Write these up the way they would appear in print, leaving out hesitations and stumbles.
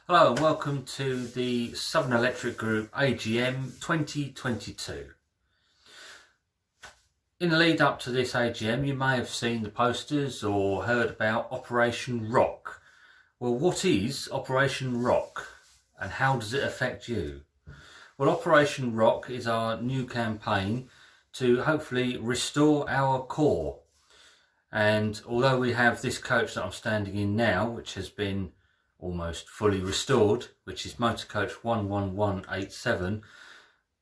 Hello and welcome to the Southern Electric Group AGM 2022. In the lead up to this AGM, you may have seen the posters or heard about Operation ROC. Well, what is Operation ROC and how does it affect you? Well, Operation ROC is our new campaign to hopefully restore our core. And although we have this coach that I'm standing in now, which has been almost fully restored, which is motor coach 11187,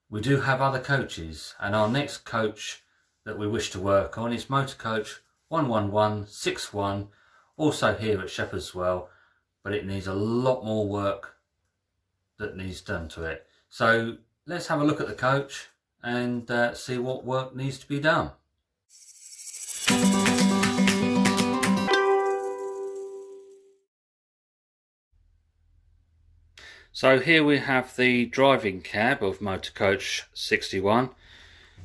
we do have other coaches, and our next coach that we wish to work on is motor coach 11161, also here at Shepherdswell, but it needs a lot more work that needs done to it. So let's have a look at the coach and see what work needs to be done. So here we have the driving cab of motor coach 61.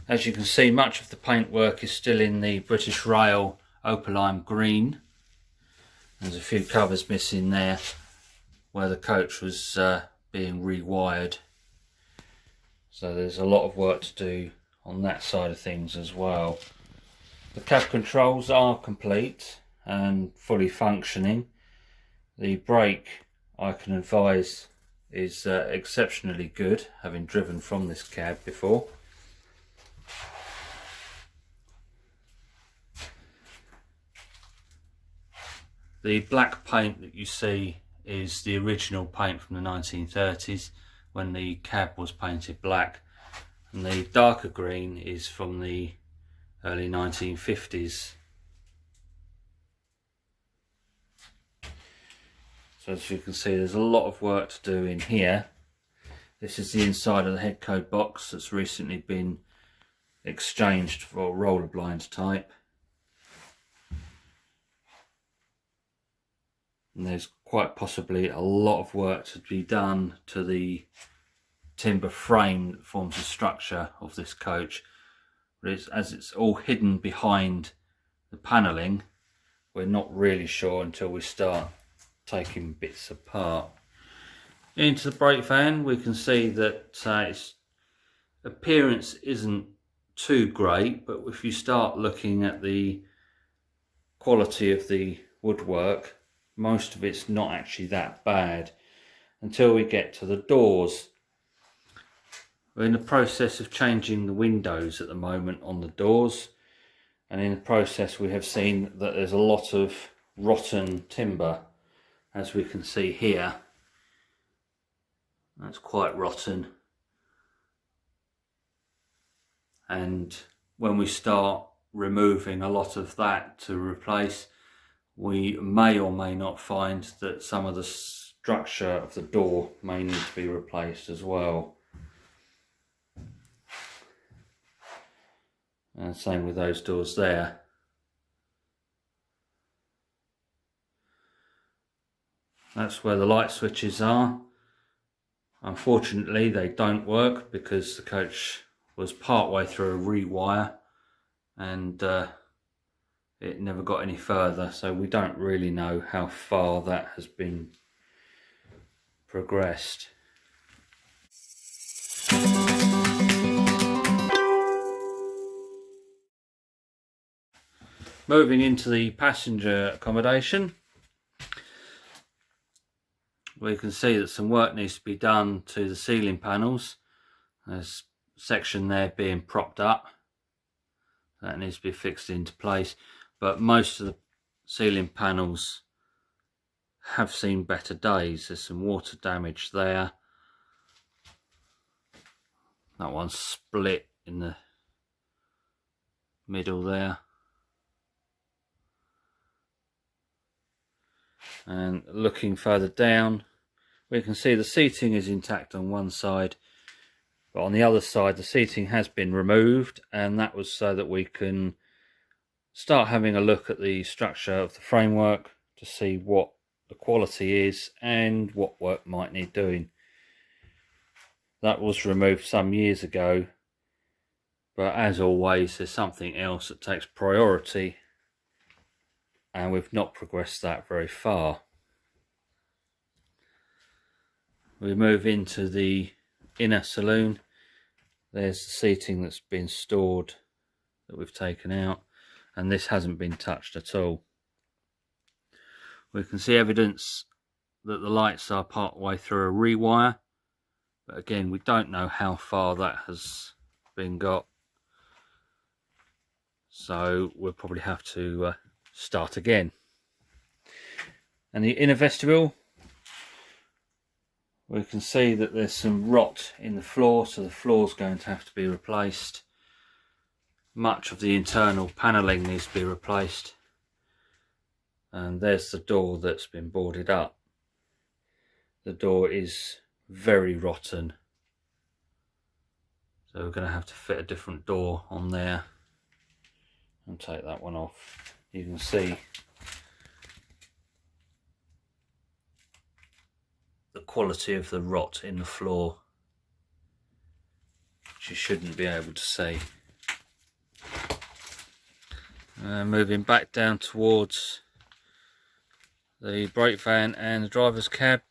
As you can see, much of the paintwork is still in the British Rail opaline green. There's a few covers missing there where the coach was being rewired. So there's a lot of work to do on that side of things as well. The cab controls are complete and fully functioning. The brake, I can advise, is exceptionally good, having driven from this cab before. The black paint that you see is the original paint from the 1930s when the cab was painted black, and the darker green is from the early 1950s. So as you can see, there's a lot of work to do in here. This is the inside of the head code box that's recently been exchanged for roller blind type. And there's quite possibly a lot of work to be done to the timber frame that forms the structure of this coach. But as it's all hidden behind the panelling, we're not really sure until we start taking bits apart. Into the brake van, we can see that its appearance isn't too great, but if you start looking at the quality of the woodwork, most of it's not actually that bad until we get to the doors. We're in the process of changing the windows at the moment on the doors, and in the process we have seen that there's a lot of rotten timber. As we can see here, that's quite rotten, and when we start removing a lot of that to replace, we may or may not find that some of the structure of the door may need to be replaced as well. And same with those doors there. That's where the light switches are. Unfortunately, they don't work because the coach was part way through a rewire and it never got any further, so we don't really know how far that has been progressed. Moving into the passenger accommodation, we can see that some work needs to be done to the ceiling panels. There's a section there being propped up. That needs to be fixed into place. But most of the ceiling panels have seen better days. There's some water damage there. That one's split in the middle there. And looking further down, we can see the seating is intact on one side, but on the other side the seating has been removed, and that was so that we can start having a look at the structure of the framework to see what the quality is and what work might need doing. That was removed some years ago, but as always there's something else that takes priority, and we've not progressed that very far. we move into the inner saloon. There's the seating that's been stored that we've taken out, and this hasn't been touched at all. We can see evidence that the lights are part way through a rewire, but again we don't know how far that has been got, so we'll probably have to start again. And the inner vestibule, we can see that there's some rot in the floor, so the floor's going to have to be replaced. Much of the internal panelling needs to be replaced, and there's the door that's been boarded up. The door is very rotten, so we're going to have to fit a different door on there and take that one off. You can see the quality of the rot in the floor, which you shouldn't be able to see. Moving back down towards the brake van and the driver's cab.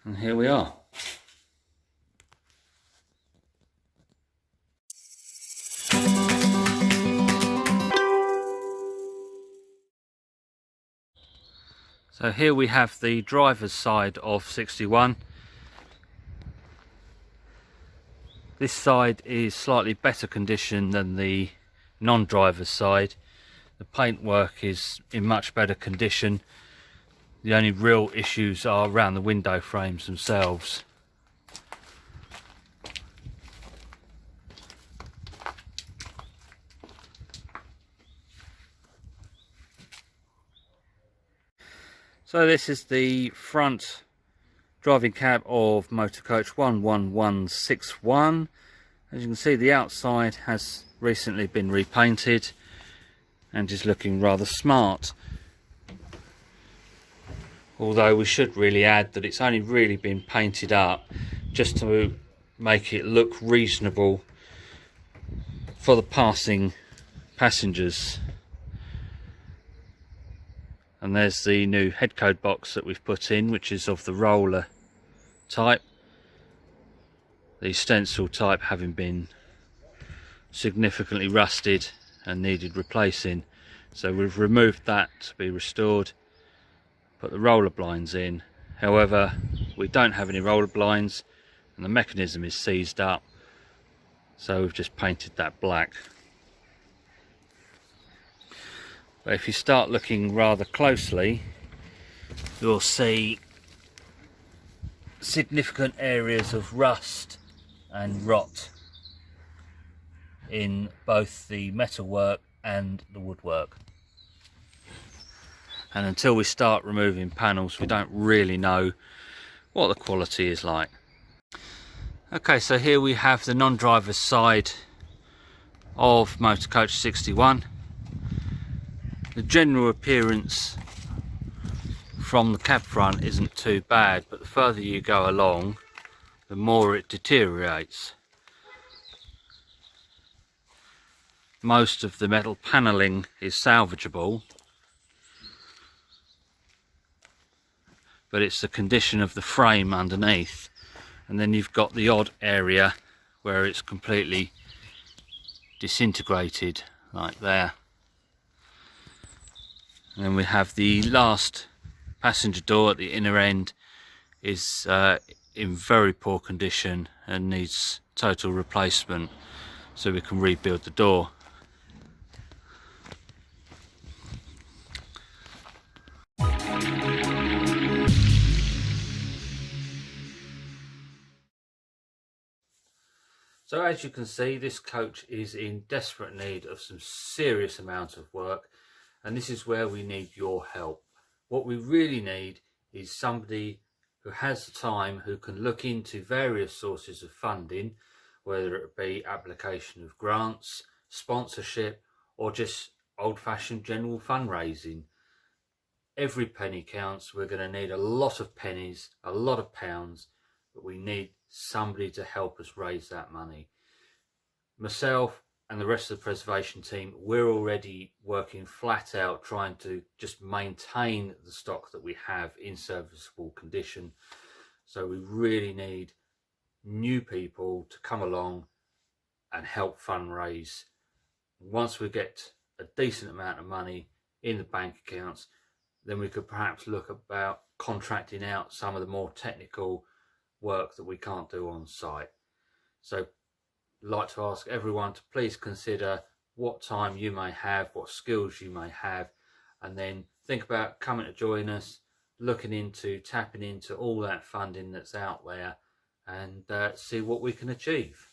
And here we are. So here we have the driver's side of 61. This side is slightly better condition than the non-driver's side. The paintwork is in much better condition. The only real issues are around the window frames themselves. So this is the front driving cab of motor coach 11161. As you can see, the outside has recently been repainted and is looking rather smart. Although we should really add that it's only really been painted up just to make it look reasonable for the passing passengers. And there's the new head code box that we've put in, which is of the roller type, the stencil type having been significantly rusted and needed replacing. So we've removed that to be restored, put the roller blinds in. However, we don't have any roller blinds and the mechanism is seized up, so we've just painted that black. But if you start looking rather closely, you'll see significant areas of rust and rot in both the metalwork and the woodwork. And until we start removing panels, we don't really know what the quality is like. Okay, so here we have the non-driver's side of motor coach 61. The general appearance from the cab front isn't too bad, but the further you go along, the more it deteriorates. Most of the metal panelling is salvageable, but it's the condition of the frame underneath, and then you've got the odd area where it's completely disintegrated, like there. And then we have the last passenger door at the inner end is in very poor condition and needs total replacement, so we can rebuild the door. So as you can see, this coach is in desperate need of some serious amount of work, and this is where we need your help. What we really need is somebody who has the time, who can look into various sources of funding, whether it be application of grants, sponsorship, or just old-fashioned general fundraising. Every penny counts. We're going to need a lot of pennies, a lot of pounds. but we need somebody to help us raise that money. Myself and the rest of the preservation team, we're already working flat out trying to just maintain the stock that we have in serviceable condition. So we really need new people to come along and help fundraise. Once we get a decent amount of money in the bank accounts, then we could perhaps look about contracting out some of the more technical work that we can't do on site. So I'd like to ask everyone to please consider what time you may have, what skills you may have, and then think about coming to join us, tapping into all that funding that's out there, and see what we can achieve.